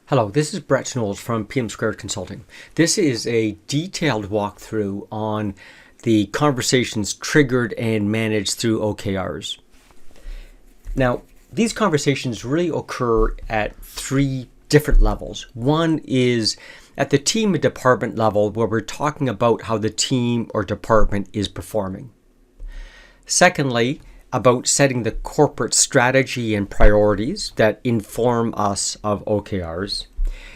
Hello, this is Brett Knowles from PM Squared Consulting. This is a detailed walkthrough on the conversations triggered and managed through OKRs. Now, these conversations really occur at three different levels. One is at the team and department level, where we're talking about how the team or department is performing. Secondly, about setting the corporate strategy and priorities that inform us of OKRs.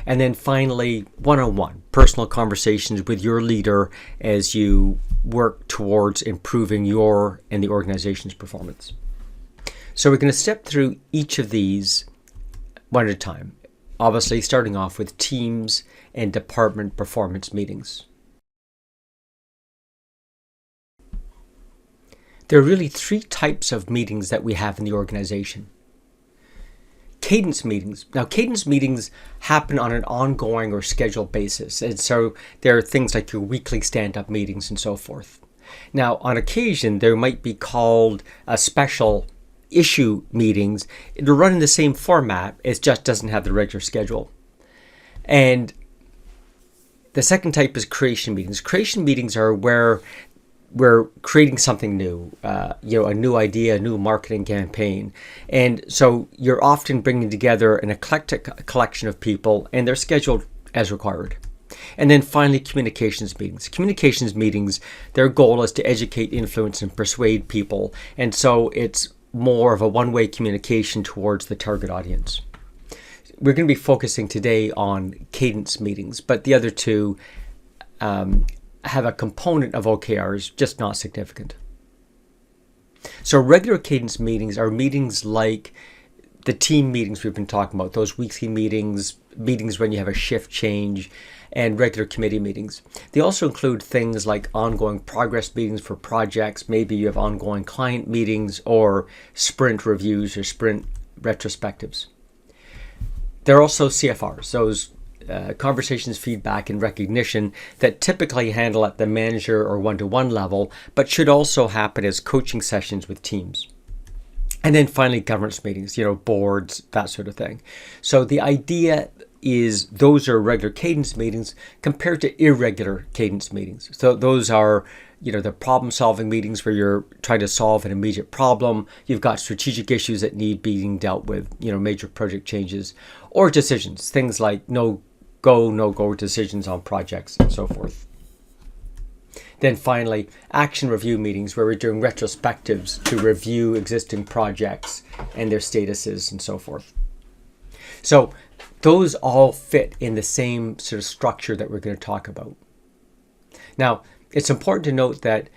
And then finally, one-on-one, personal conversations with your leader as you work towards improving your and the organization's performance. So we're going to step through each of these one at a time, obviously starting off with teams and department performance meetings. There are really three types of meetings that we have in the organization. Cadence meetings. Now, cadence meetings happen on an ongoing or scheduled basis. And so there are things like your weekly stand-up meetings and so forth. Now, on occasion, there might be called special issue meetings. It'll run in the same format. It just doesn't have the regular schedule. And the second type is creation meetings. Creation meetings are where we're creating something new, a new idea, a new marketing campaign. And so you're often bringing together an eclectic collection of people, and they're scheduled as required. And then finally, communications meetings. Communications meetings, their goal is to educate, influence, and persuade people. And so it's more of a one-way communication towards the target audience. We're going to be focusing today on cadence meetings, but the other two have a component of OKRs, just not significant. So regular cadence meetings are meetings like the team meetings we've been talking about, those weekly meetings when you have a shift change, and regular committee meetings. They also include things like ongoing progress meetings for projects. Maybe you have ongoing client meetings or sprint reviews or sprint retrospectives. There are also CFRs, those conversations, feedback, and recognition that typically handle at the manager or one-to-one level, but should also happen as coaching sessions with teams. And then finally, governance meetings, boards, that sort of thing. So the idea is those are regular cadence meetings compared to irregular cadence meetings. So those are, the problem-solving meetings where you're trying to solve an immediate problem. You've got strategic issues that need being dealt with, major project changes, or decisions, things like no-go decisions on projects and so forth. Then finally, action review meetings where we're doing retrospectives to review existing projects and their statuses and so forth. So those all fit in the same sort of structure that we're going to talk about. Now, it's important to note that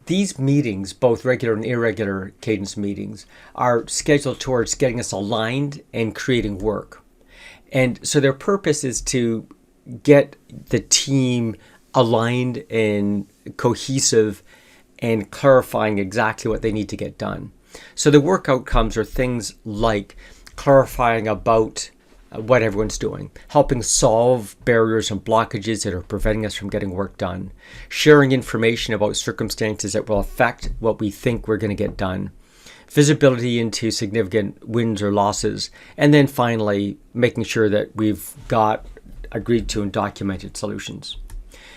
these meetings, both regular and irregular cadence meetings, are scheduled towards getting us aligned and creating work. And so their purpose is to get the team aligned and cohesive and clarifying exactly what they need to get done. So the work outcomes are things like clarifying about what everyone's doing, helping solve barriers and blockages that are preventing us from getting work done, sharing information about circumstances that will affect what we think we're going to get done, visibility into significant wins or losses, and then finally making sure that we've got agreed to and documented solutions.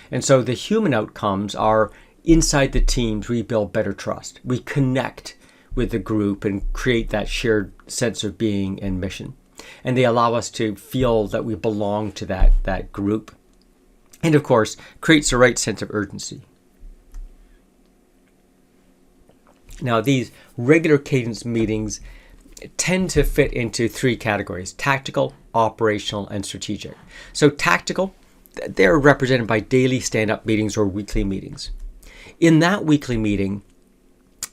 And so the human outcomes are inside the teams, we build better trust. We connect with the group and create that shared sense of being and mission. And they allow us to feel that we belong to that group. And of course, creates the right sense of urgency. Now, these regular cadence meetings tend to fit into three categories: tactical, operational, and strategic. So tactical, they're represented by daily stand-up meetings or weekly meetings. In that weekly meeting,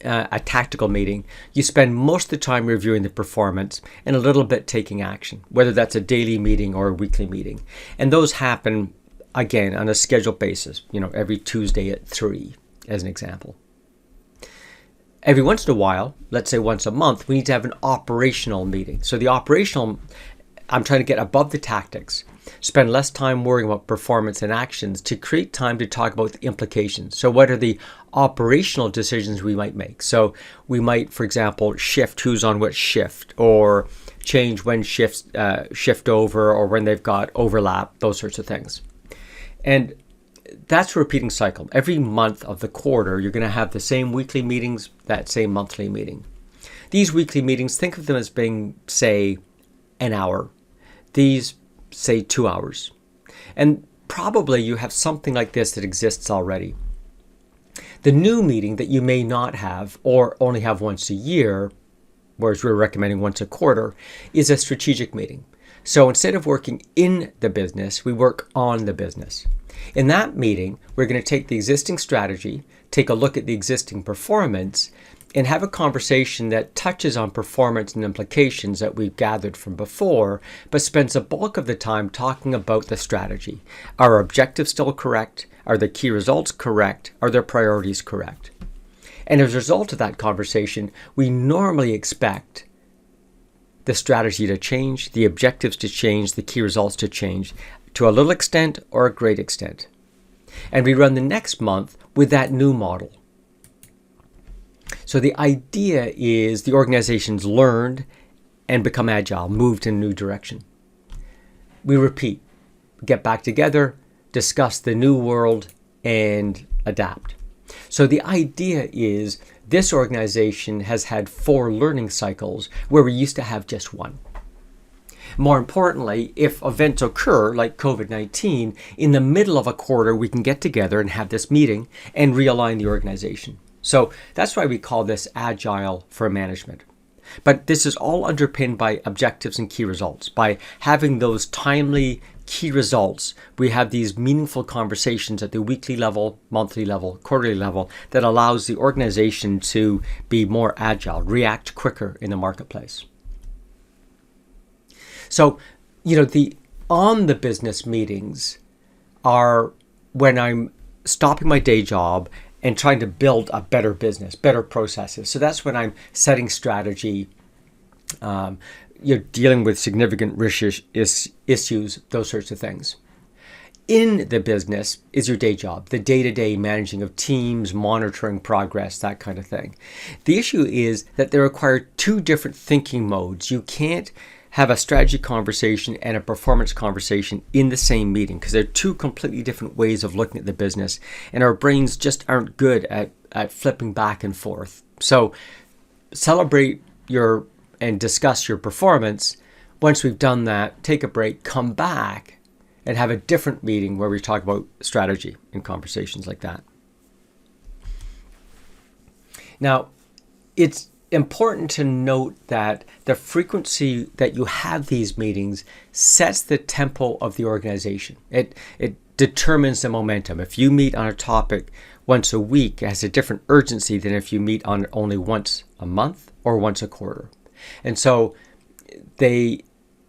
a tactical meeting, you spend most of the time reviewing the performance and a little bit taking action, whether that's a daily meeting or a weekly meeting. And those happen, again, on a scheduled basis, every Tuesday at 3, as an example. Every once in a while, let's say once a month, we need to have an operational meeting. So the operational, I'm trying to get above the tactics, spend less time worrying about performance and actions to create time to talk about the implications. So what are the operational decisions we might make? So we might, for example, shift who's on which shift, or change when shifts shift over or when they've got overlap, those sorts of things. And that's a repeating cycle. Every month of the quarter, you're going to have the same weekly meetings, that same monthly meeting. These weekly meetings, think of them as being, say, an hour. These, say, 2 hours. And probably you have something like this that exists already. The new meeting that you may not have or only have once a year, whereas we're recommending once a quarter, is a strategic meeting. So instead of working in the business, we work on the business. In that meeting, we're going to take the existing strategy, take a look at the existing performance, and have a conversation that touches on performance and implications that we've gathered from before, but spends the bulk of the time talking about the strategy. Are our objectives still correct? Are the key results correct? Are their priorities correct? And as a result of that conversation, we normally expect the strategy to change, the objectives to change, the key results to change, to a little extent or a great extent. And we run the next month with that new model. So the idea is the organization's learned and become agile, moved in a new direction. We repeat, get back together, discuss the new world, and adapt. So the idea is this organization has had 4 learning cycles where we used to have just 1. More importantly, if events occur like COVID-19, in the middle of a quarter, we can get together and have this meeting and realign the organization. So that's why we call this agile for management. But this is all underpinned by objectives and key results. By having those timely key results, we have these meaningful conversations at the weekly level, monthly level, quarterly level that allows the organization to be more agile, react quicker in the marketplace. So, the on the business meetings are when I'm stopping my day job and trying to build a better business, better processes. So that's when I'm setting strategy, dealing with significant risk issues, those sorts of things. In the business is your day job, the day-to-day managing of teams, monitoring progress, that kind of thing. The issue is that they require 2 different thinking modes. You can't have a strategy conversation and a performance conversation in the same meeting because they're 2 completely different ways of looking at the business, and our brains just aren't good at flipping back and forth. So celebrate and discuss your performance. Once we've done that, take a break, come back and have a different meeting where we talk about strategy and conversations like that. Now, it's important to note that the frequency that you have these meetings sets the tempo of the organization. It determines the momentum. If you meet on a topic once a week, it has a different urgency than if you meet on it only once a month or once a quarter. And so they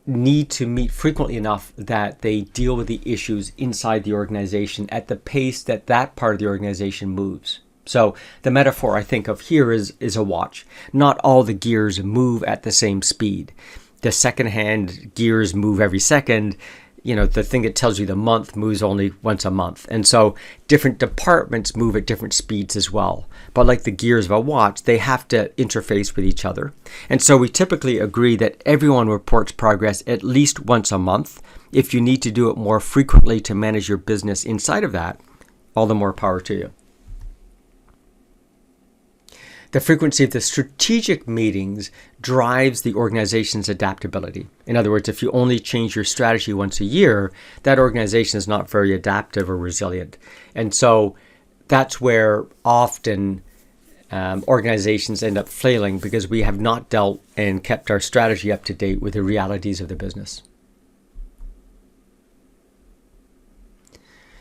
need to meet frequently enough that they deal with the issues inside the organization at the pace that that part of the organization moves. So the metaphor I think of here is a watch. Not all the gears move at the same speed. The second-hand gears move every second. The thing that tells you the month moves only once a month. And so different departments move at different speeds as well. But like the gears of a watch, they have to interface with each other. And so we typically agree that everyone reports progress at least once a month. If you need to do it more frequently to manage your business inside of that, all the more power to you. The frequency of the strategic meetings drives the organization's adaptability. In other words, if you only change your strategy once a year, that organization is not very adaptive or resilient. And so that's where often organizations end up flailing because we have not dealt and kept our strategy up to date with the realities of the business.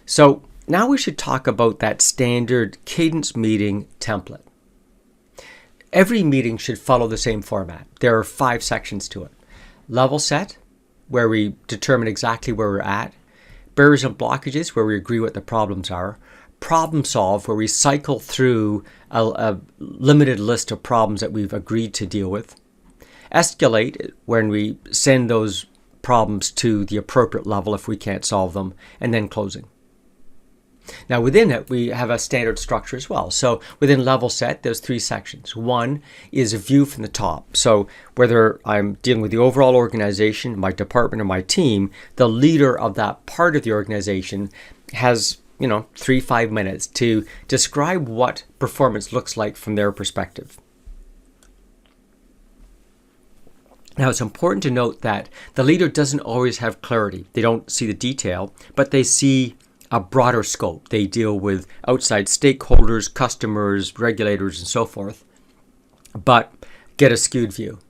So now we should talk about that standard Cadence meeting template. Every meeting should follow the same format. There are 5 sections to it. Level set, where we determine exactly where we're at. Barriers and blockages, where we agree what the problems are. Problem solve, where we cycle through a limited list of problems that we've agreed to deal with. Escalate, when we send those problems to the appropriate level if we can't solve them. And then closing. Now within it, we have a standard structure as well. So within level set, there's 3 sections. One is a view from the top. So whether I'm dealing with the overall organization, my department, or my team, the leader of that part of the organization has 3-5 minutes to describe what performance looks like from their perspective. Now, it's important to note that the leader doesn't always have clarity. They don't see the detail, but they see a broader scope. They deal with outside stakeholders, customers, regulators, and so forth, but get a skewed view.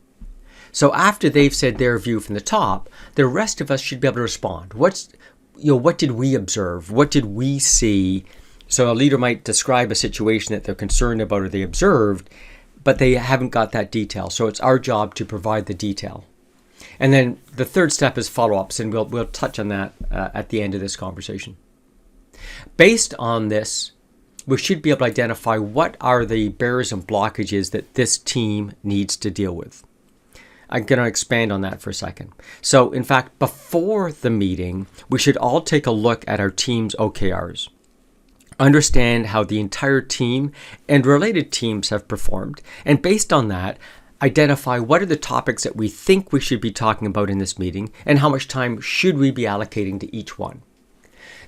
So after they've said their view from the top, the rest of us should be able to respond. What did we observe? What did we see? So a leader might describe a situation that they're concerned about or they observed, but they haven't got that detail. So it's our job to provide the detail. And then the third step is follow-ups, and we'll touch on that at the end of this conversation. Based on this, we should be able to identify what are the barriers and blockages that this team needs to deal with. I'm going to expand on that for a second. So in fact, before the meeting, we should all take a look at our team's OKRs. Understand how the entire team and related teams have performed, and based on that, identify what are the topics that we think we should be talking about in this meeting and how much time should we be allocating to each one.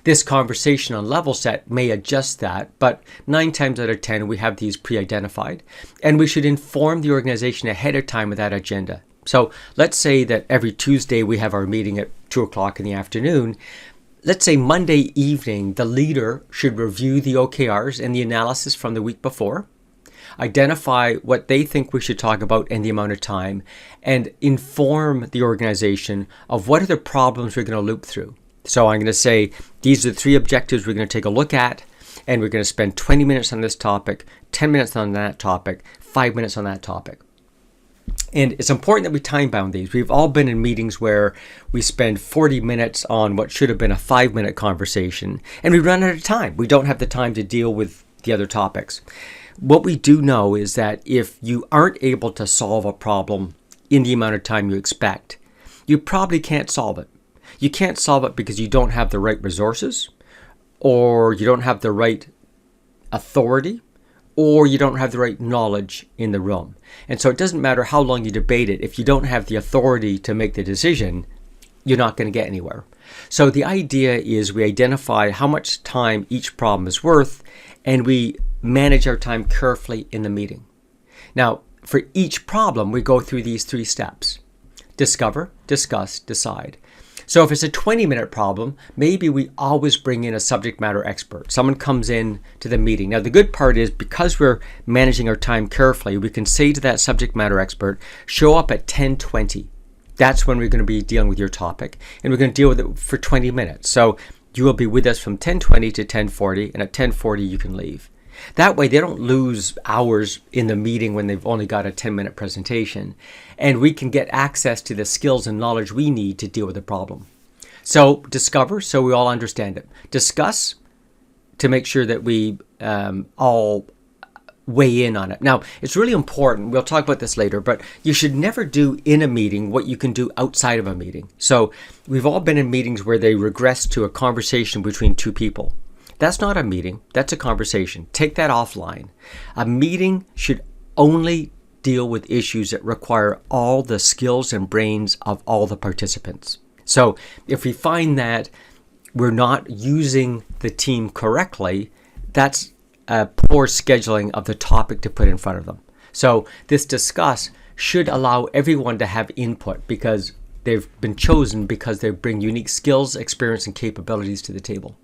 This conversation on level set may adjust that, but 9 times out of 10 we have these pre-identified, and we should inform the organization ahead of time with that agenda. So let's say that every Tuesday we have our meeting at 2 o'clock in the afternoon. Let's say Monday evening, the leader should review the OKRs and the analysis from the week before, identify what they think we should talk about and the amount of time, and inform the organization of what are the problems we're going to loop through. So I'm going to say, these are the 3 objectives we're going to take a look at, and we're going to spend 20 minutes on this topic, 10 minutes on that topic, 5 minutes on that topic. And it's important that we time bound these. We've all been in meetings where we spend 40 minutes on what should have been a 5-minute conversation, and we run out of time. We don't have the time to deal with the other topics. What we do know is that if you aren't able to solve a problem in the amount of time you expect, you probably can't solve it. You can't solve it because you don't have the right resources, or you don't have the right authority, or you don't have the right knowledge in the room. And so it doesn't matter how long you debate it. If you don't have the authority to make the decision, you're not going to get anywhere. So the idea is we identify how much time each problem is worth, and we manage our time carefully in the meeting. Now, for each problem, we go through these 3 steps: discover, discuss, decide. So if it's a 20-minute problem, maybe we always bring in a subject matter expert. Someone comes in to the meeting. Now, the good part is, because we're managing our time carefully, we can say to that subject matter expert, show up at 10:20. That's when we're going to be dealing with your topic, and we're going to deal with it for 20 minutes. So you will be with us from 10:20 to 10:40, and at 10:40 you can leave. That way they don't lose hours in the meeting when they've only got a 10-minute presentation, and we can get access to the skills and knowledge we need to deal with the problem. So discover, so we all understand it. Discuss, to make sure that we all weigh in on it. Now, it's really important, we'll talk about this later, but you should never do in a meeting what you can do outside of a meeting. So we've all been in meetings where they regress to a conversation between 2 people. That's not a meeting, that's a conversation. Take that offline. A meeting should only deal with issues that require all the skills and brains of all the participants. So if we find that we're not using the team correctly, that's a poor scheduling of the topic to put in front of them. So this discuss should allow everyone to have input, because they've been chosen because they bring unique skills, experience, and capabilities to the table.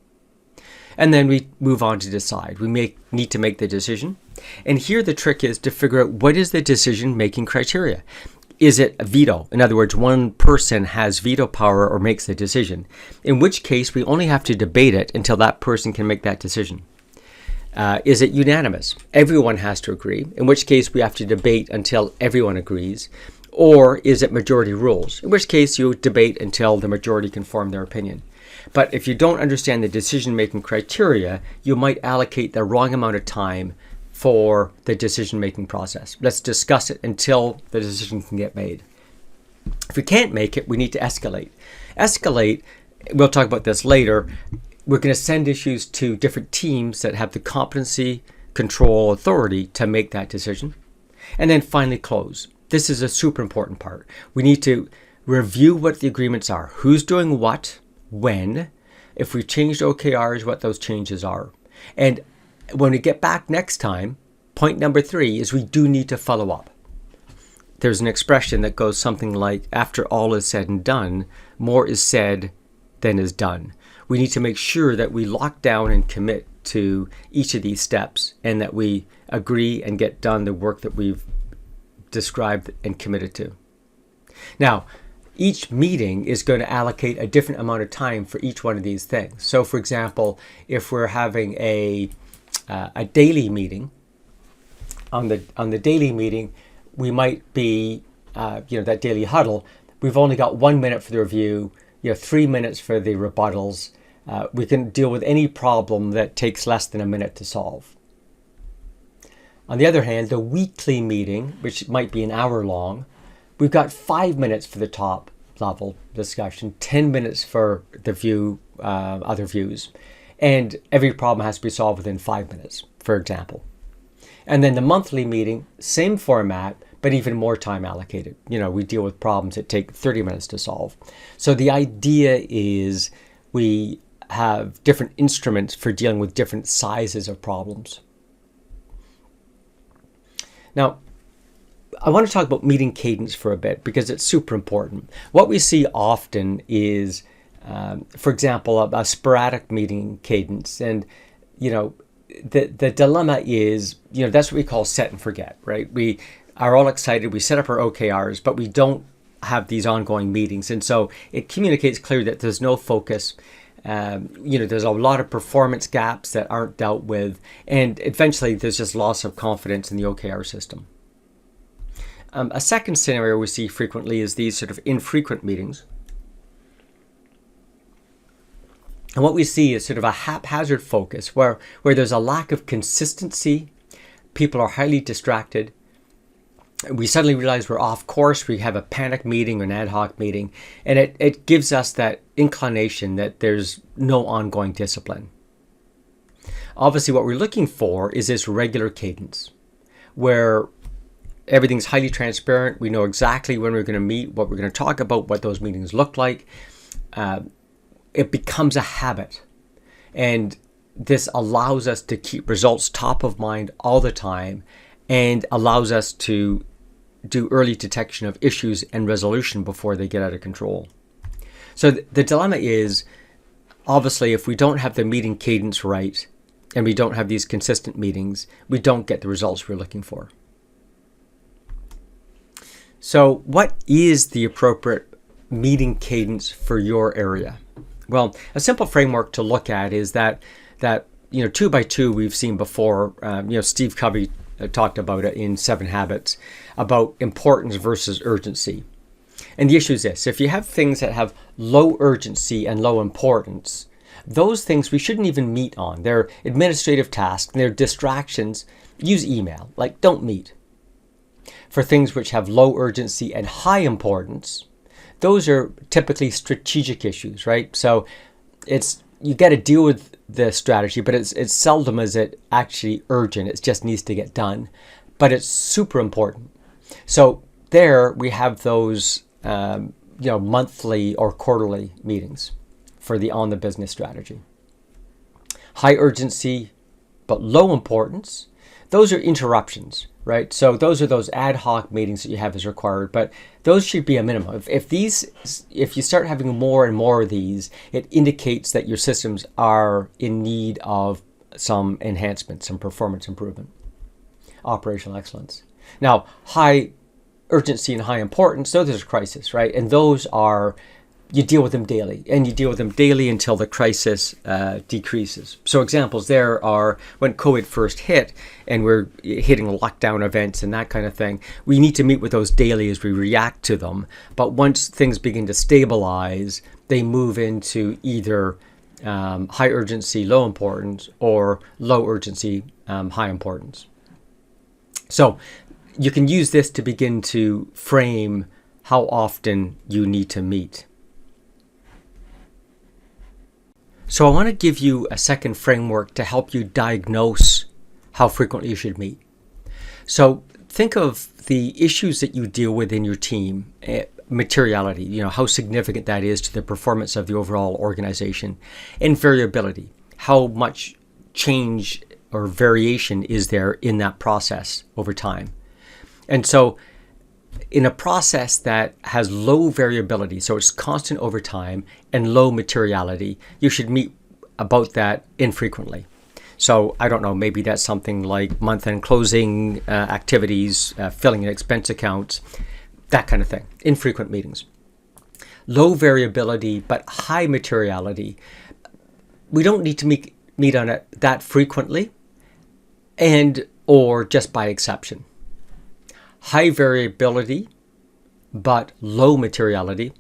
And then we move on to decide. We need to make the decision. And here the trick is to figure out, what is the decision-making criteria? Is it a veto? In other words, one person has veto power or makes the decision, in which case we only have to debate it until that person can make that decision. Is it unanimous? Everyone has to agree, in which case we have to debate until everyone agrees. Or is it majority rules? In which case you debate until the majority can form their opinion. But if you don't understand the decision-making criteria, you might allocate the wrong amount of time for the decision-making process. Let's discuss it until the decision can get made. If we can't make it, we need to escalate. Escalate, we'll talk about this later, We're going to send issues to different teams that have the competency, control, authority to make that decision. And then finally close. This is a super important part. We need to review what the agreements are. Who's doing what, when, if we've changed OKRs, what those changes are. And when we get back next time, point number 3 is we do need to follow up. There's an expression that goes something like, after all is said and done, more is said than is done. We need to make sure that we lock down and commit to each of these steps and that we agree and get done the work that we've described and committed to. Now, each meeting is going to allocate a different amount of time for each one of these things. So, for example, if we're having a daily meeting, on the daily meeting, we might be, that daily huddle. We've only got 1 minute for the review, 3 minutes for the rebuttals. We can deal with any problem that takes less than a minute to solve. On the other hand, the weekly meeting, which might be an hour long, we've got 5 minutes for the top level discussion, 10 minutes for the other views, and every problem has to be solved within 5 minutes, for example. And then the monthly meeting, same format, but even more time allocated. We deal with problems that take 30 minutes to solve. So the idea is we have different instruments for dealing with different sizes of problems. Now, I want to talk about meeting cadence for a bit because it's super important. What we see often is, for example, a sporadic meeting cadence. And, the dilemma is, that's what we call set and forget, right? We are all excited. We set up our OKRs, but we don't have these ongoing meetings. And so it communicates clearly that there's no focus. There's a lot of performance gaps that aren't dealt with. And eventually there's just loss of confidence in the OKR system. A second scenario we see frequently is these sort of infrequent meetings. And what we see is sort of a haphazard focus where there's a lack of consistency. People are highly distracted. We suddenly realize we're off course. We have a panic meeting or an ad hoc meeting. And it gives us that inclination that there's no ongoing discipline. Obviously, what we're looking for is this regular cadence where everything's highly transparent. We know exactly when we're going to meet, what we're going to talk about, what those meetings look like. It becomes a habit. And this allows us to keep results top of mind all the time and allows us to do early detection of issues and resolution before they get out of control. So the dilemma is, obviously, if we don't have the meeting cadence right and we don't have these consistent meetings, we don't get the results we're looking for. So what is the appropriate meeting cadence for your area? Well, a simple framework to look at is that 2 by 2 we've seen before. Steve Covey talked about it in 7 Habits about importance versus urgency. And the issue is this: if you have things that have low urgency and low importance, those things we shouldn't even meet on. They're administrative tasks, they're distractions. Use email, don't meet. For things which have low urgency and high importance, those are typically strategic issues, right? So you got to deal with the strategy, but it's seldom is it actually urgent. It just needs to get done, but it's super important. So there we have those monthly or quarterly meetings for on the business strategy. High urgency but low importance, those are interruptions, right? So those are those ad hoc meetings that you have as required, but those should be a minimum. If you start having more and more of these, it indicates that your systems are in need of some enhancement, some performance improvement, operational excellence. Now, high urgency and high importance, those are crisis, right? And those are, you deal with them daily, and you deal with them daily until the crisis decreases. So examples there are when COVID first hit and we're hitting lockdown events and that kind of thing. We need to meet with those daily as we react to them. But once things begin to stabilize, they move into either high urgency, low importance, or low urgency, high importance. So you can use this to begin to frame how often you need to meet. So I want to give you a second framework to help you diagnose how frequently you should meet. So think of the issues that you deal with in your team, materiality, how significant that is to the performance of the overall organization, and variability, how much change or variation is there in that process over time. And so in a process that has low variability, so it's constant over time, and low materiality, you should meet about that infrequently. So I don't know, maybe that's something like month-end closing activities, filling in expense accounts, that kind of thing, infrequent meetings. Low variability, but high materiality. We don't need to meet on it that frequently and or just by exception. High variability, but low materiality,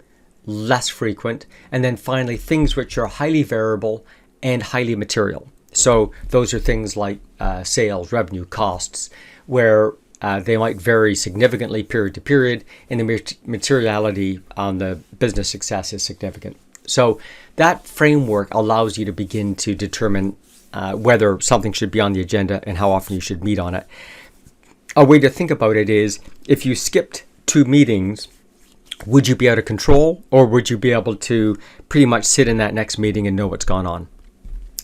less frequent. And then finally, things which are highly variable and highly material. So those are things like sales, revenue, costs, where they might vary significantly period to period, and the materiality on the business success is significant. So that framework allows you to begin to determine whether something should be on the agenda and how often you should meet on it. A way to think about it is, if you skipped 2 meetings, would you be out of control, or would you be able to pretty much sit in that next meeting and know what's gone on?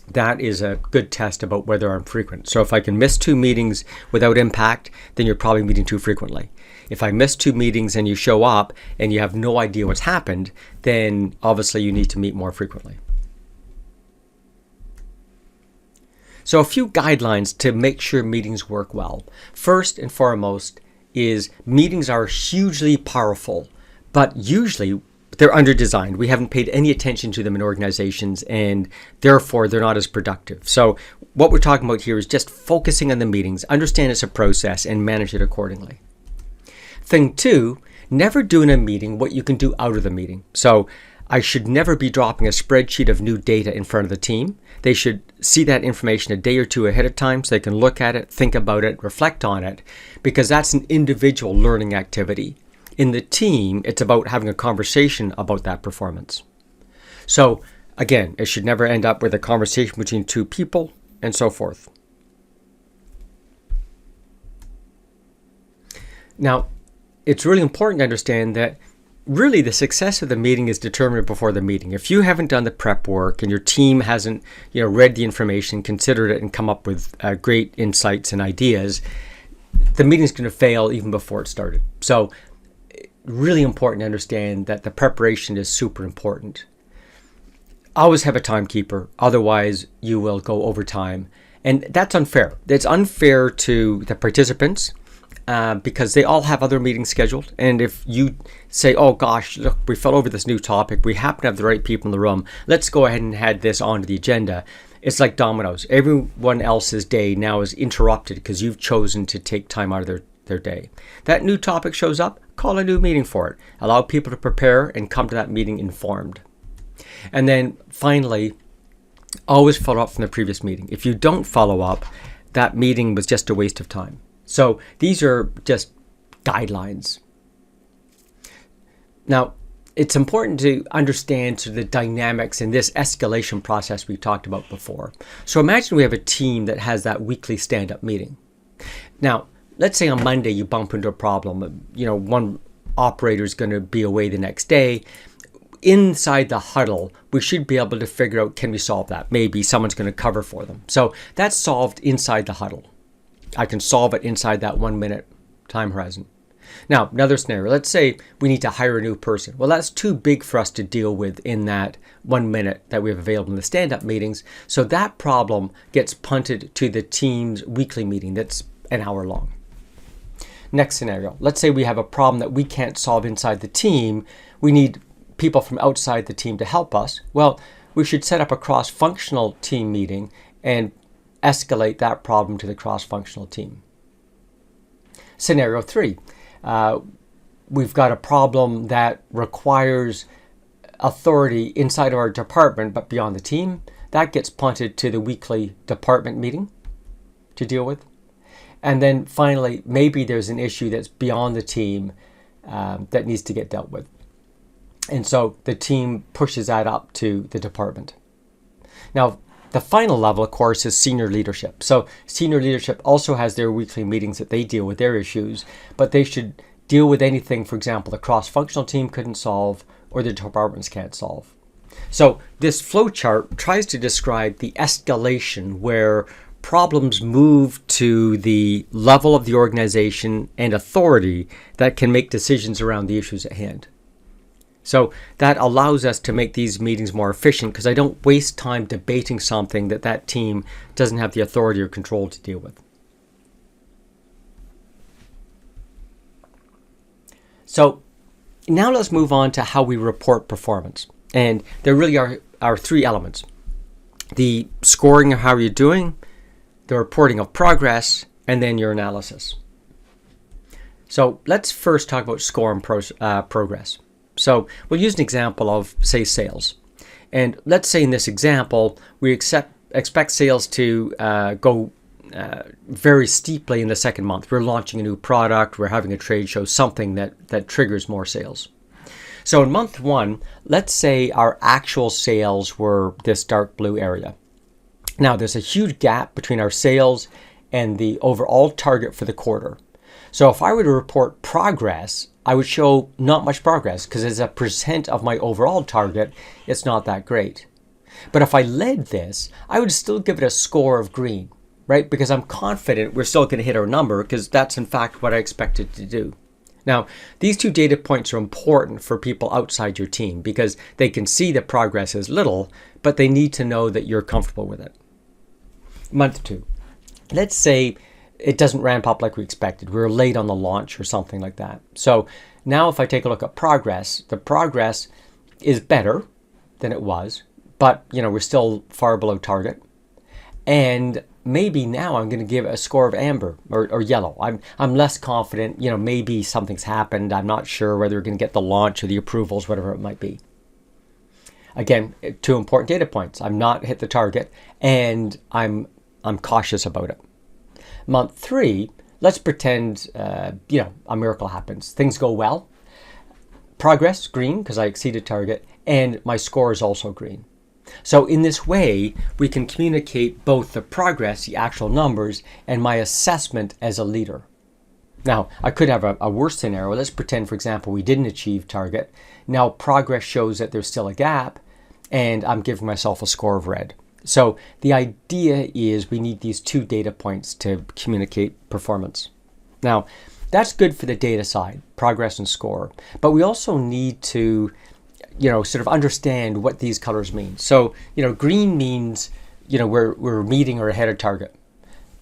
That is a good test about whether I'm frequent. So if I can miss 2 meetings without impact, then you're probably meeting too frequently. If I miss 2 meetings and you show up and you have no idea what's happened, then obviously you need to meet more frequently. So a few guidelines to make sure meetings work well. First and foremost is meetings are hugely powerful, but usually they're under-designed. We haven't paid any attention to them in organizations, and therefore they're not as productive. So what we're talking about here is just focusing on the meetings, understand it's a process, and manage it accordingly. Thing 2, never do in a meeting what you can do out of the meeting. So I should never be dropping a spreadsheet of new data in front of the team. They should see that information a day or 2 ahead of time so they can look at it, think about it, reflect on it, because that's an individual learning activity. In the team, it's about having a conversation about that performance. So again, it should never end up with a conversation between 2 people and so forth. Now, it's really important to understand that really the success of the meeting is determined before the meeting. If you haven't done the prep work and your team hasn't read the information, considered it, and come up with great insights and ideas, the meeting's going to fail even before it started. So really important to understand that the preparation is super important. Always have a timekeeper, otherwise you will go over time. And that's unfair. It's unfair to the participants because they all have other meetings scheduled. And if you say, oh gosh, look, we fell over this new topic, we happen to have the right people in the room, let's go ahead and add this onto the agenda. It's like dominoes. Everyone else's day now is interrupted because you've chosen to take time out of their day. That new topic shows up, call a new meeting for it. Allow people to prepare and come to that meeting informed. And then finally, always follow up from the previous meeting. If you don't follow up, that meeting was just a waste of time. So these are just guidelines. Now, it's important to understand the dynamics in this escalation process we talked about before. So imagine we have a team that has that weekly stand-up meeting. Now, let's say on Monday you bump into a problem. One operator is going to be away the next day. Inside the huddle, we should be able to figure out, can we solve that? Maybe someone's going to cover for them. So that's solved inside the huddle. I can solve it inside that 1 minute time horizon. Now, another scenario, let's say we need to hire a new person. Well, that's too big for us to deal with in that 1 minute that we have available in the stand-up meetings. So that problem gets punted to the team's weekly meeting that's an hour long. Next scenario, let's say we have a problem that we can't solve inside the team. We need people from outside the team to help us. Well, we should set up a cross-functional team meeting and escalate that problem to the cross-functional team. Scenario 3, we've got a problem that requires authority inside of our department but beyond the team. That gets punted to the weekly department meeting to deal with. And then finally, maybe there's an issue that's beyond the team that needs to get dealt with. And so the team pushes that up to the department. Now, the final level, of course, is senior leadership. So senior leadership also has their weekly meetings that they deal with their issues, but they should deal with anything, for example, the cross-functional team couldn't solve or the departments can't solve. So this flow chart tries to describe the escalation where problems move to the level of the organization and authority that can make decisions around the issues at hand. So that allows us to make these meetings more efficient because I don't waste time debating something that team doesn't have the authority or control to deal with. So now let's move on to how we report performance. And there really are three elements: the scoring of how you're doing, the reporting of progress, and then your analysis. So let's first talk about score and progress. So we'll use an example of, say, sales. And let's say in this example, we expect sales to go very steeply in the second month. We're launching a new product, we're having a trade show, something that triggers more sales. So in month one, let's say our actual sales were this dark blue area. Now there's a huge gap between our sales and the overall target for the quarter. So if I were to report progress, I would show not much progress because as a percent of my overall target, it's not that great. But if I led this, I would still give it a score of green, right? Because I'm confident we're still going to hit our number because that's in fact what I expected to do. Now, these two data points are important for people outside your team because they can see that progress is little, but they need to know that you're comfortable with it. Month two. Let's say it doesn't ramp up like we expected. We were late on the launch or something like that. So now if I take a look at progress, the progress is better than it was, but we're still far below target. And maybe now I'm going to give it a score of amber or yellow. I'm less confident, maybe something's happened. I'm not sure whether we're going to get the launch or the approvals, whatever it might be. Again, two important data points. I'm not hit the target and I'm cautious about it. Month three, let's pretend, a miracle happens. Things go well. Progress, green, because I exceeded target, and my score is also green. So in this way, we can communicate both the progress, the actual numbers, and my assessment as a leader. Now, I could have a worse scenario. Let's pretend, for example, we didn't achieve target. Now, progress shows that there's still a gap, and I'm giving myself a score of red. So the idea is we need these two data points to communicate performance. Now, that's good for the data side, progress and score. But we also need to, sort of understand what these colors mean. So, green means, we're meeting or ahead of target.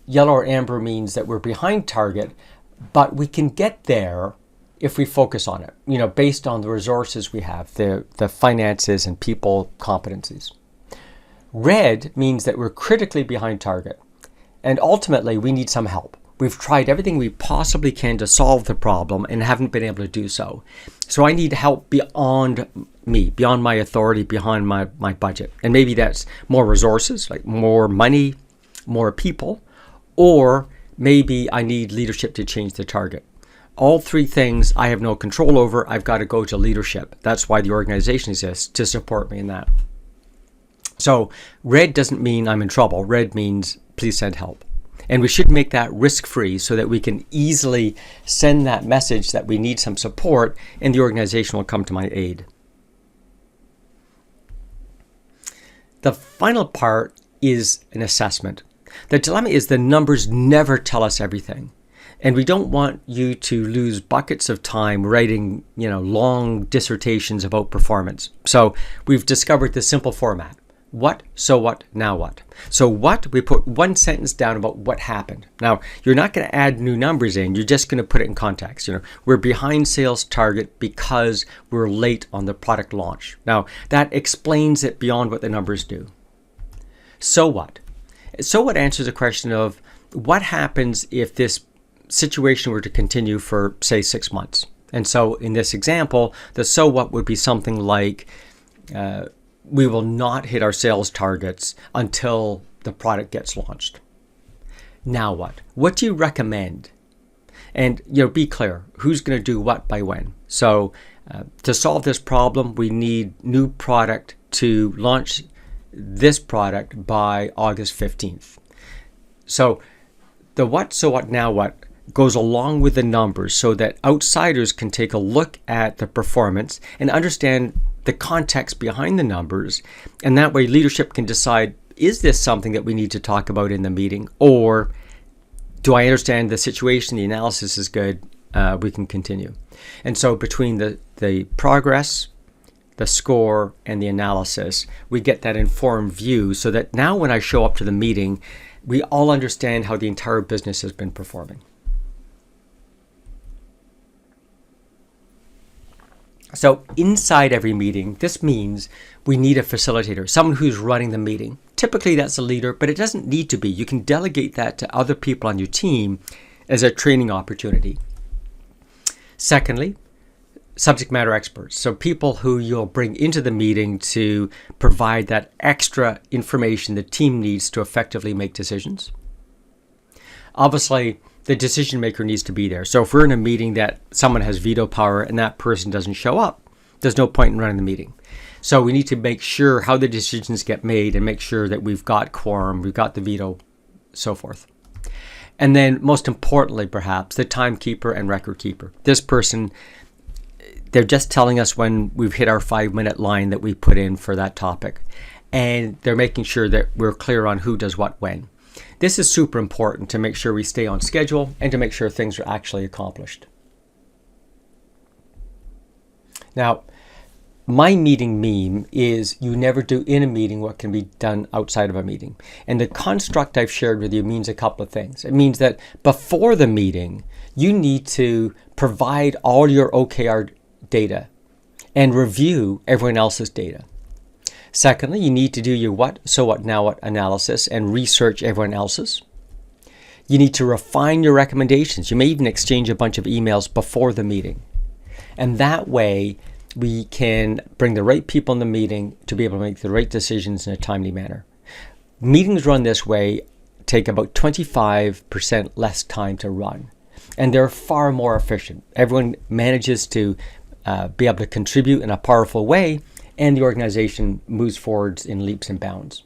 Yellow or amber means that we're behind target, but we can get there if we focus on it, based on the resources we have, the finances and people competencies. Red means that we're critically behind target, and ultimately we need some help. We've tried everything we possibly can to solve the problem and haven't been able to do so. So I need help beyond me, beyond my authority, beyond my budget. And maybe that's more resources, like more money, more people, or maybe I need leadership to change the target. All three things I have no control over. I've got to go to leadership. That's why the organization exists, to support me in that. So red doesn't mean I'm in trouble. Red means please send help. And we should make that risk-free so that we can easily send that message that we need some support and the organization will come to my aid. The final part is an assessment. The dilemma is the numbers never tell us everything. And we don't want you to lose buckets of time writing, long dissertations about performance. So we've discovered the simple format. What, so what, now what? So what, we put one sentence down about what happened. Now, you're not going to add new numbers in. You're just going to put it in context. We're behind sales target because we're late on the product launch. Now, that explains it beyond what the numbers do. So what? So what answers the question of what happens if this situation were to continue for, say, 6 months? And so in this example, the so what would be something like, we will not hit our sales targets until the product gets launched. Now what? What do you recommend? And be clear, who's going to do what by when? So to solve this problem, we need new product to launch this product by August 15th. So the what, so what, now what goes along with the numbers so that outsiders can take a look at the performance and understand the context behind the numbers. And that way leadership can decide, is this something that we need to talk about in the meeting? Or do I understand the situation, the analysis is good, we can continue. And so between the progress, the score, and the analysis, we get that informed view so that now when I show up to the meeting, we all understand how the entire business has been performing. So inside every meeting, this means we need a facilitator, someone who's running the meeting. Typically that's a leader, but it doesn't need to be. You can delegate that to other people on your team as a training opportunity. Secondly, subject matter experts. So people who you'll bring into the meeting to provide that extra information the team needs to effectively make decisions. Obviously, the decision maker needs to be there. So if we're in a meeting that someone has veto power and that person doesn't show up, there's no point in running the meeting. So we need to make sure how the decisions get made and make sure that we've got quorum, we've got the veto, so forth. And then most importantly, perhaps, the timekeeper and record keeper. This person, they're just telling us when we've hit our 5-minute line that we put in for that topic. And they're making sure that we're clear on who does what when. This is super important to make sure we stay on schedule and to make sure things are actually accomplished. Now, my meeting meme is you never do in a meeting what can be done outside of a meeting. And the construct I've shared with you means a couple of things. It means that before the meeting, you need to provide all your OKR data and review everyone else's data. Secondly, you need to do your what, so what, now what analysis and research everyone else's. You need to refine your recommendations. You may even exchange a bunch of emails before the meeting. And that way, we can bring the right people in the meeting to be able to make the right decisions in a timely manner. Meetings run this way take about 25% less time to run. And they're far more efficient. Everyone manages to be able to contribute in a powerful way, and the organization moves forwards in leaps and bounds.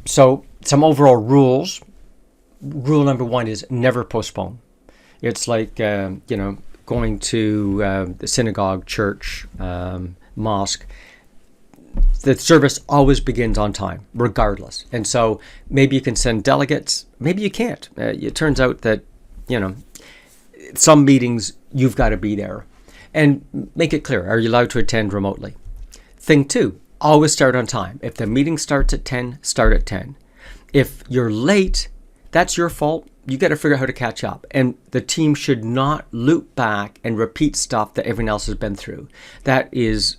So some overall rules. Rule number 1 is never postpone. It's like, going to the synagogue, church, mosque. The service always begins on time, regardless. And so maybe you can send delegates, maybe you can't. It turns out that, some meetings you've got to be there. And make it clear, are you allowed to attend remotely? Thing 2, always start on time. If the meeting starts at 10, start at 10. If you're late, that's your fault. You got to figure out how to catch up. And the team should not loop back and repeat stuff that everyone else has been through. That is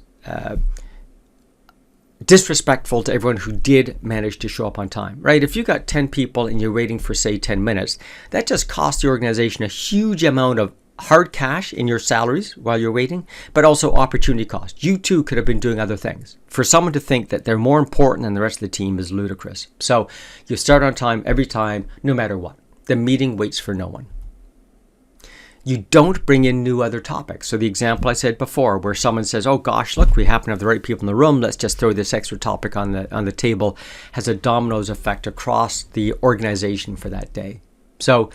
disrespectful to everyone who did manage to show up on time, right? If you got 10 people and you're waiting for, say, 10 minutes, that just costs the organization a huge amount of hard cash in your salaries while you're waiting, but also opportunity cost. You too could have been doing other things. For someone to think that they're more important than the rest of the team is ludicrous. So you start on time every time, no matter what. The meeting waits for no one. You don't bring in new other topics. So the example I said before, where someone says, oh gosh, look, we happen to have the right people in the room, let's just throw this extra topic on the table, has a dominoes effect across the organization for that day. So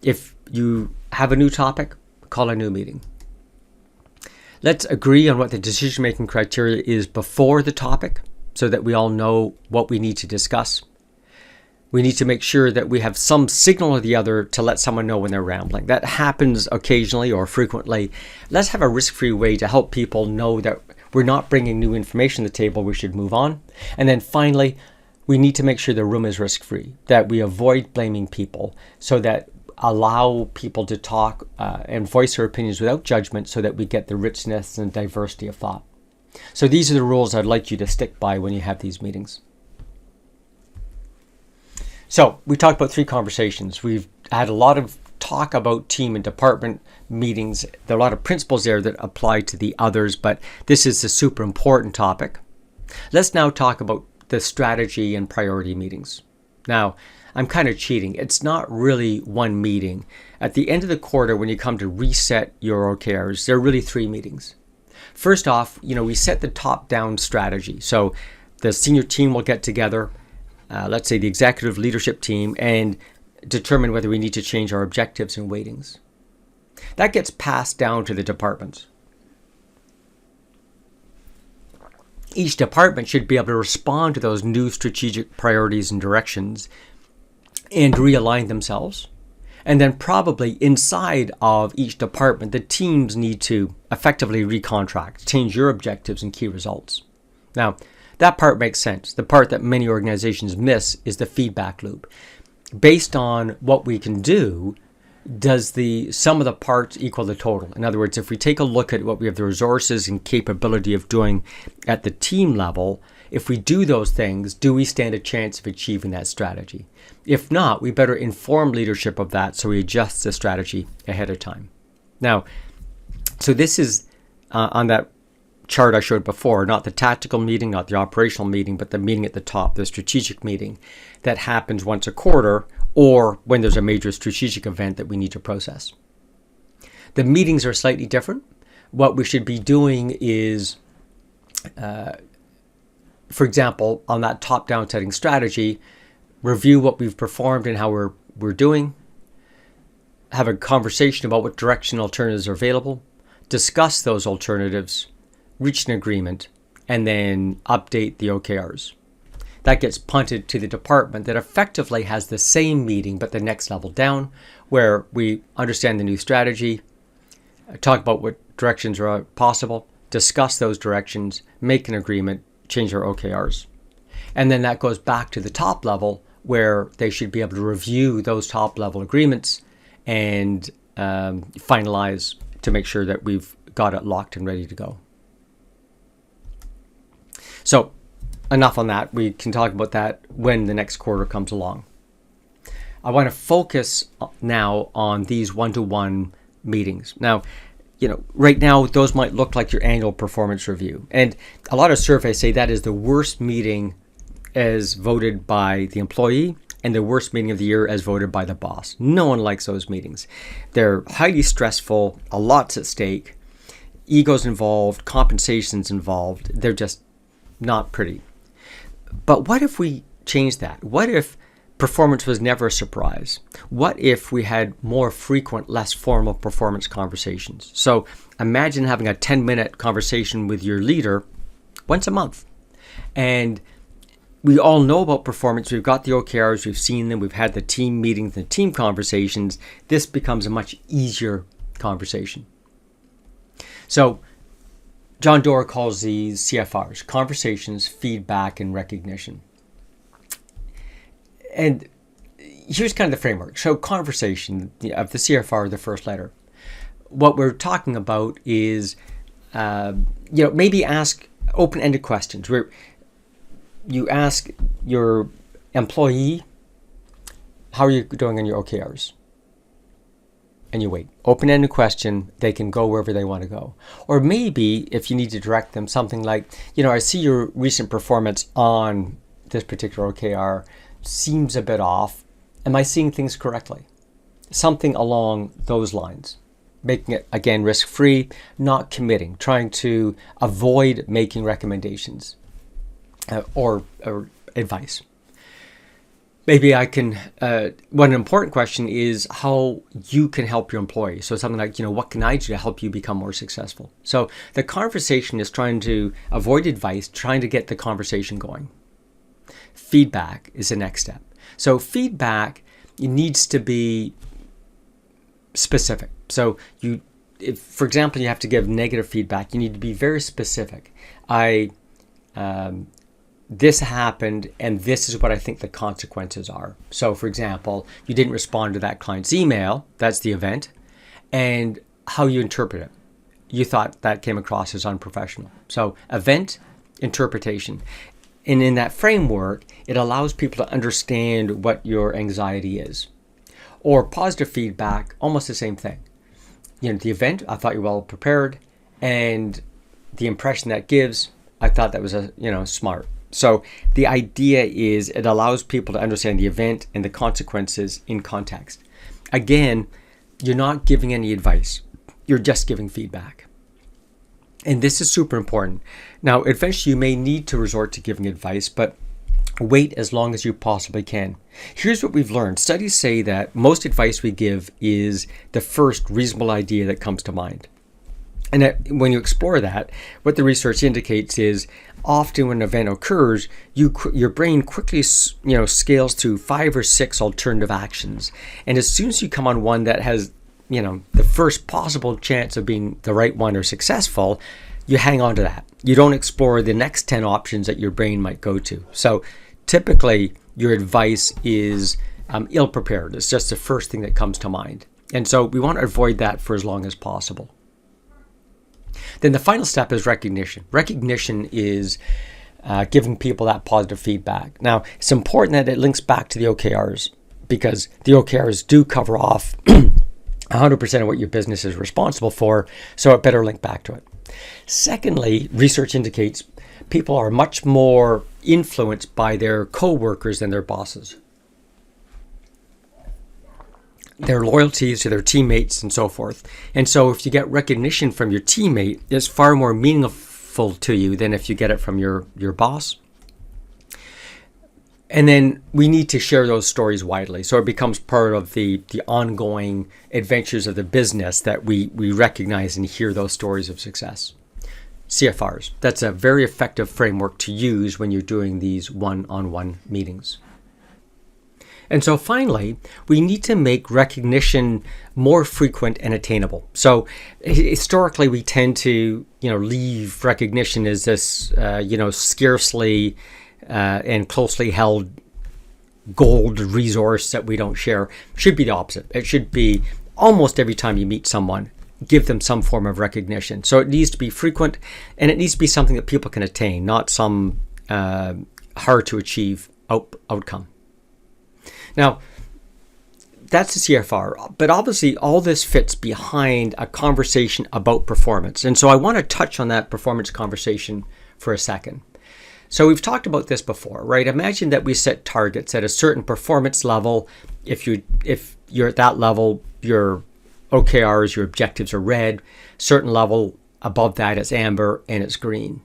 if you have a new topic, call a new meeting. Let's agree on what the decision-making criteria is before the topic so that we all know what we need to discuss. We need to make sure that we have some signal or the other to let someone know when they're rambling. That happens occasionally or frequently. Let's have a risk-free way to help people know that we're not bringing new information to the table, we should move on. And then finally, we need to make sure the room is risk-free, that we avoid blaming people so that allow people to talk and voice their opinions without judgment so that we get the richness and diversity of thought. So these are the rules I'd like you to stick by when you have these meetings. So we talked about 3 conversations. We've had a lot of talk about team and department meetings. There are a lot of principles there that apply to the others, but this is a super important topic. Let's now talk about the strategy and priority meetings. Now, I'm kind of cheating. It's not really one meeting. At the end of the quarter, when you come to reset your OKRs, there are really 3 meetings. First off, we set the top-down strategy. So the senior team will get together, let's say the executive leadership team, and determine whether we need to change our objectives and weightings. That gets passed down to the departments. Each department should be able to respond to those new strategic priorities and directions and realign themselves. And then probably inside of each department, the teams need to effectively recontract, change your objectives and key results. Now, that part makes sense. The part that many organizations miss is the feedback loop. Based on what we can do, does the sum of the parts equal the total? In other words, if we take a look at what we have the resources and capability of doing at the team level, if we do those things, do we stand a chance of achieving that strategy? If not, we better inform leadership of that so we adjust the strategy ahead of time. Now, so this is on that chart I showed before, not the tactical meeting, not the operational meeting, but the meeting at the top, the strategic meeting that happens once a quarter or when there's a major strategic event that we need to process. The meetings are slightly different. What we should be doing is, for example, on that top-down setting strategy, review what we've performed and how we're doing, have a conversation about what direction alternatives are available, discuss those alternatives, reach an agreement, and then update the OKRs. That gets punted to the department that effectively has the same meeting but the next level down, where we understand the new strategy, talk about what directions are possible, discuss those directions, make an agreement, change our OKRs. And then that goes back to the top level where they should be able to review those top level agreements and finalize to make sure that we've got it locked and ready to go. So enough on that. We can talk about that when the next quarter comes along. I want to focus now on these one-to-one meetings. Now, right now, those might look like your annual performance review. And a lot of surveys say that is the worst meeting as voted by the employee and the worst meeting of the year as voted by the boss. No one likes those meetings. They're highly stressful, a lot's at stake, egos involved, compensations involved. They're just not pretty. But what if we change that? What if performance was never a surprise? What if we had more frequent, less formal performance conversations? So imagine having a 10-minute conversation with your leader once a month. And we all know about performance. We've got the OKRs, we've seen them, we've had the team meetings, the team conversations. This becomes a much easier conversation. So John Doerr calls these CFRs, conversations, feedback, and recognition. And here's kind of the framework. So conversation of the CFR, the first letter. What we're talking about is, maybe ask open-ended questions where you ask your employee, how are you doing on your OKRs? And you wait. Open-ended question, they can go wherever they want to go. Or maybe if you need to direct them, something like, I see your recent performance on this particular OKR seems a bit off. Am I seeing things correctly? Something along those lines. Making it, again, risk-free, not committing, trying to avoid making recommendations or advice. Maybe I can, one important question is how you can help your employee. So something like, what can I do to help you become more successful? So the conversation is trying to avoid advice, trying to get the conversation going. Feedback is the next step. So feedback needs to be specific. So if, for example, you have to give negative feedback, you need to be very specific. This happened and this is what I think the consequences are. So for example, you didn't respond to that client's email, that's the event, and how you interpret it. You thought that came across as unprofessional. So event, interpretation. And in that framework, it allows people to understand what your anxiety is. Or positive feedback, almost the same thing. The event, I thought you were well prepared, and the impression that gives, I thought that was smart. So the idea is it allows people to understand the event and the consequences in context. Again, you're not giving any advice. You're just giving feedback. And this is super important. Now, eventually you may need to resort to giving advice, but wait as long as you possibly can. Here's what we've learned. Studies say that most advice we give is the first reasonable idea that comes to mind. And when you explore that, what the research indicates is often when an event occurs, your brain quickly scales through 5 or 6 alternative actions. And as soon as you come on one that has the first possible chance of being the right one or successful, you hang on to that. You don't explore the next 10 options that your brain might go to. So typically, your advice is ill-prepared. It's just the first thing that comes to mind. And so we want to avoid that for as long as possible. Then the final step is recognition. Recognition is giving people that positive feedback. Now, it's important that it links back to the OKRs, because the OKRs do cover off 100% of what your business is responsible for, so it better link back to it. Secondly, research indicates people are much more influenced by their coworkers than their bosses. Their loyalties to their teammates and so forth. And so if you get recognition from your teammate, it's far more meaningful to you than if you get it from your boss. And then we need to share those stories widely. So it becomes part of the ongoing adventures of the business that we recognize and hear those stories of success. CFRs. That's a very effective framework to use when you're doing these one-on-one meetings. And so finally, we need to make recognition more frequent and attainable. So historically, we tend to, leave recognition as this, scarcely and closely held gold resource that we don't share. Should be the opposite. It should be almost every time you meet someone, give them some form of recognition. So it needs to be frequent, and it needs to be something that people can attain, not some hard to achieve outcome. Now, that's the CFR, but obviously all this fits behind a conversation about performance. And so I want to touch on that performance conversation for a second. So we've talked about this before, right? Imagine that we set targets at a certain performance level. If you're at that level, your OKRs, your objectives are red. Certain level above that, it's amber and it's green.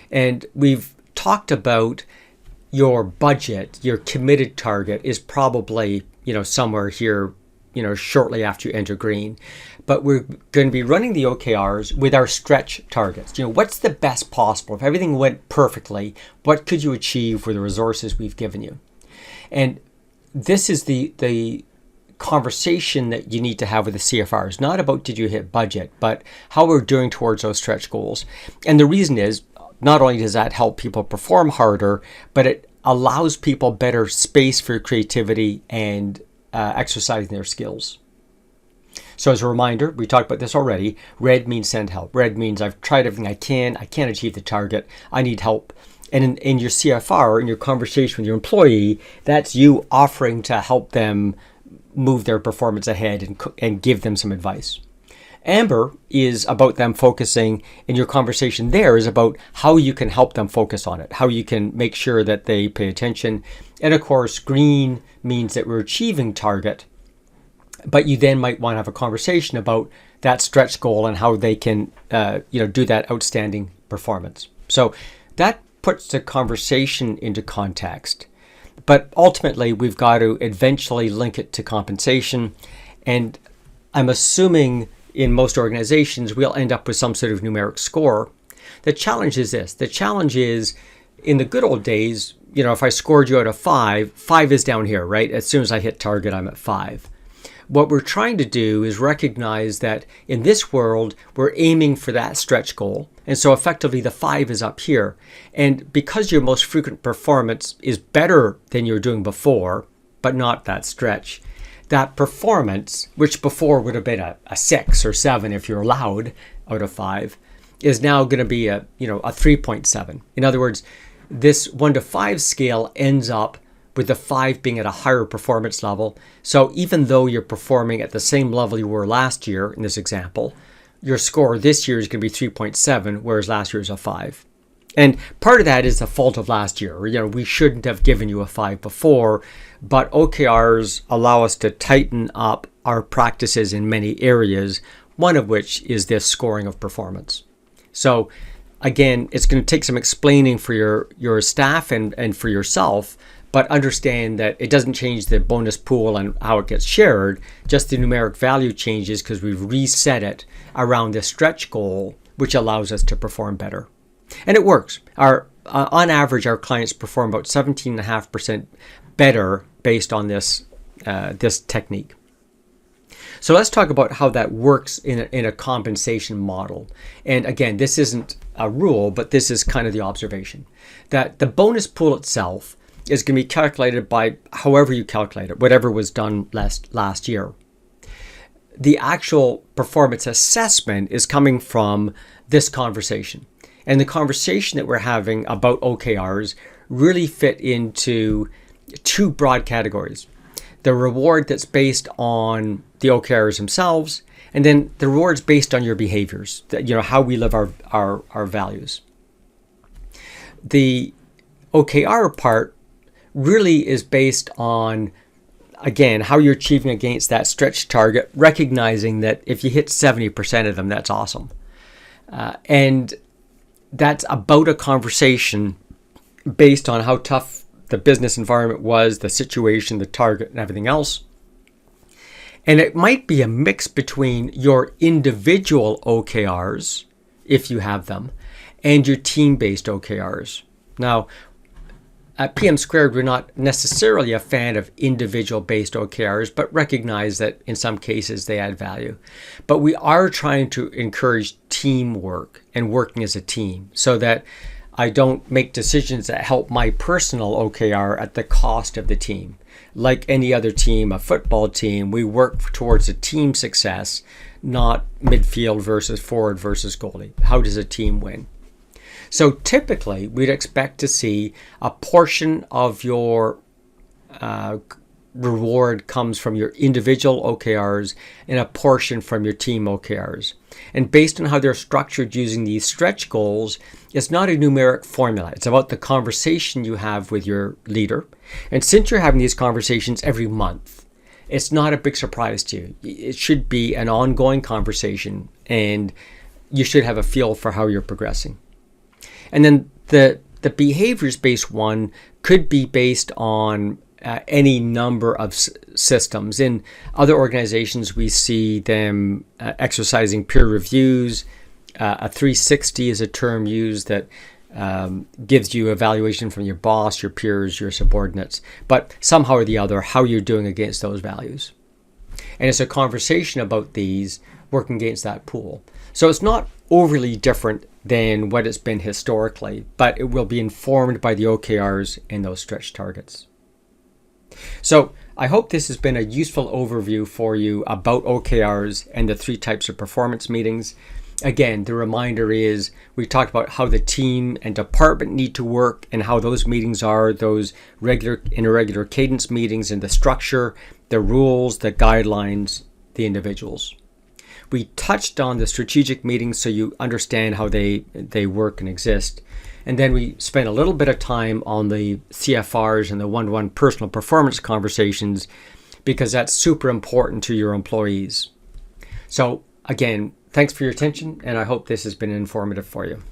And we've talked about your budget, your committed target is probably, somewhere here, shortly after you enter green. But we're going to be running the OKRs with our stretch targets. What's the best possible? If everything went perfectly, what could you achieve with the resources we've given you? And this is the conversation that you need to have with the CFRs, not about did you hit budget, but how we're doing towards those stretch goals. And the reason is, not only does that help people perform harder, but it allows people better space for creativity and exercising their skills. So as a reminder, we talked about this already, red means send help. Red means I've tried everything I can't achieve the target, I need help. And in your CFR, in your conversation with your employee, that's you offering to help them move their performance ahead and give them some advice. Amber is about them focusing, and your conversation there is about how you can help them focus on it, how you can make sure that they pay attention. And of course, green means that we're achieving target, but you then might want to have a conversation about that stretch goal and how they can do that outstanding performance. So that puts the conversation into context. But ultimately, we've got to eventually link it to compensation. And I'm assuming in most organizations, we'll end up with some sort of numeric score. The challenge is this. The challenge is, in the good old days, if I scored you out of 5, 5 is down here, right? As soon as I hit target, I'm at 5. What we're trying to do is recognize that in this world, we're aiming for that stretch goal. And so effectively, the 5 is up here. And because your most frequent performance is better than you were doing before, but not that stretch, that performance, which before would have been a 6 or 7 if you're allowed out of 5, is now going to be a 3.7. In other words, this 1 to 5 scale ends up with the 5 being at a higher performance level. So even though you're performing at the same level you were last year in this example, your score this year is going to be 3.7, whereas last year was a 5. And part of that is the fault of last year. We shouldn't have given you a 5 before, but OKRs allow us to tighten up our practices in many areas, one of which is this scoring of performance. So again, it's going to take some explaining for your staff and for yourself, but understand that it doesn't change the bonus pool and how it gets shared. Just the numeric value changes because we've reset it around this stretch goal, which allows us to perform better. And it works. On average, our clients perform about 17.5% better based on this technique. So let's talk about how that works in a compensation model. And again, this isn't a rule, but this is kind of the observation that the bonus pool itself is going to be calculated by however you calculate it, whatever was done last year. The actual performance assessment is coming from this conversation. And the conversation that we're having about OKRs really fit into 2 broad categories. The reward that's based on the OKRs themselves, and then the rewards based on your behaviors, how we live our values. The OKR part really is based on, again, how you're achieving against that stretch target, recognizing that if you hit 70% of them, that's awesome. And that's about a conversation based on how tough the business environment was, the situation, the target, and everything else. And it might be a mix between your individual OKRs, if you have them, and your team-based OKRs. Now, at PM Squared, we're not necessarily a fan of individual-based OKRs, but recognize that in some cases they add value. But we are trying to encourage teamwork and working as a team so that I don't make decisions that help my personal OKR at the cost of the team. Like any other team, a football team, we work towards a team success, not midfield versus forward versus goalie. How does a team win? So typically, we'd expect to see a portion of your reward comes from your individual OKRs and a portion from your team OKRs. And based on how they're structured using these stretch goals, it's not a numeric formula. It's about the conversation you have with your leader. And since you're having these conversations every month, it's not a big surprise to you. It should be an ongoing conversation, and you should have a feel for how you're progressing. And then the behaviors-based one could be based on any number of systems. In other organizations, we see them exercising peer reviews. A 360 is a term used that gives you evaluation from your boss, your peers, your subordinates, but somehow or the other, how you're doing against those values. And it's a conversation about these working against that pool. So it's not overly different than what it's been historically, but it will be informed by the OKRs and those stretch targets. So I hope this has been a useful overview for you about OKRs and the 3 types of performance meetings. Again, the reminder is we talked about how the team and department need to work and how those meetings are, those regular and irregular cadence meetings, and the structure, the rules, the guidelines, the individuals. We touched on the strategic meetings so you understand how they work and exist. And then we spent a little bit of time on the CFRs and the one-to-one personal performance conversations because that's super important to your employees. So again, thanks for your attention, and I hope this has been informative for you.